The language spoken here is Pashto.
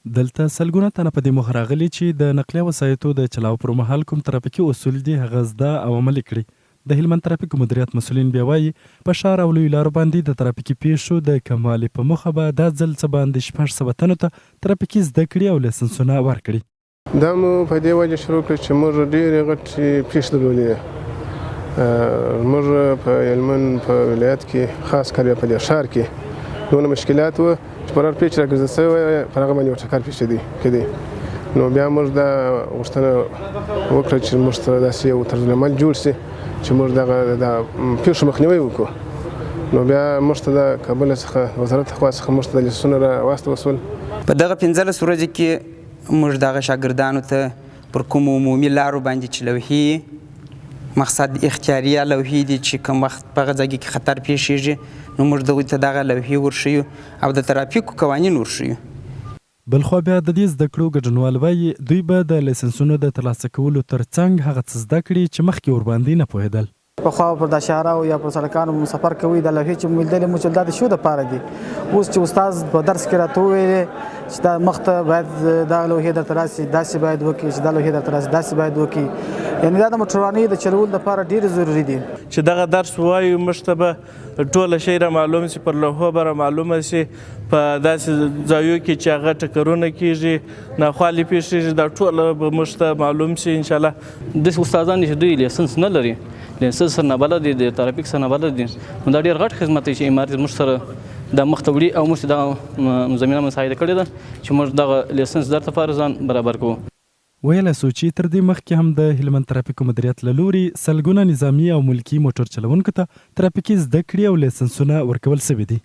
دلته سلګونه تنه په دې موخه راغلي چې د نقلیه وسایطو د چلاو پر مهال کوم ترافیکي اصول دي هغه زده او عملي کړي. د هلمند ترافیک مدیریت مسؤلین بیا وایي په ښار او لویو لارو باندې د ترافیکي پیښو د کموالي په موخه به دا ځل څه باندې 600 تنو ته ترافیکي زده کړي او لایسنسونه ورکړي. دا مو په دې وجه شروع کړ چې موږ ډېرې غټې پیښې درلودې. موږ په هلمند په ولایت کې خاص کر په دې ښار کې دونه مشکلات وو چې پر هر پیچ راګرځېدل سوی پر هغه باندې یو ټکر پیښ کېدی. نو بیا موږ دا غوښتنه وکړه چې موږ ته داسې یو طرزالعمل جوړ شي چې موږ دغه د پیښو مخنیوی وکړو. نو بیا موږ ته د کابل څخه وزارت خوا څخه موږ ته د لایسنسونه راواستول شول. په دغه 15 ورځو کې موږ دغه شاګردانو ته پر کومو عمومي لارو باندې چې لوحې مقصد اختیاریه لوحې دي چې کوم وخت په هغه ځای کې خطر پیښیږي نو موږ دغوی ته دغه لوحې ورښیو او د ترافیکو قوانین ورښیو. بلخوا بیا د دې زده کړو ګډونوال وایي دوی به د لایسنسونو د ترلاسه کولو ترڅنګ هغه څه زده کړي چې مخکې ورباندې نه پوهېدل. پخوا پر د شهراو یا پر سړکانو مو سفر کوي د لوحې چې مو لیدلې مو چې دا د شو دپاره دي. اوس چې استاد په درس کې راته وویلې چې دا مخته باید دا لوحې درته راسي داسې باید وکړي چې دا لوحې درته راسي داسې باید وکړي. یعنې دا د موټروانۍ د چلولو لپاره ډېرې ضروري دي چې دغه درس ووایو موږ ته به ټوله شی را معلوم شي پر لوحو به را معلومه شي په داسې ځایو کې چې هغه ټکرونه کېږي ناخوالې پیښیږي دا ټوله به موږ ته معلوم شي انشاءالله. داسې استادان چې دوی لایسنس نه لري لایسنس سره نابلد دي د ترافیک سره نابلد دي نو دا ډېر غټ خدمت دی چې امارت موږ سره دا مخ ته وړي او موږ دغه زمینه مساعده کړې ده چې موږ دغه لایسنس در لپاره ځان برابر کوو. ویلی سو چې تر دې مخکې هم د هلمند ترافیکو مدیریت له لوري سلګونه نظامي او ملکي موټر چلوونکو ته ترافیکي زده کړې او لایسنسونه ورکول سوي دي.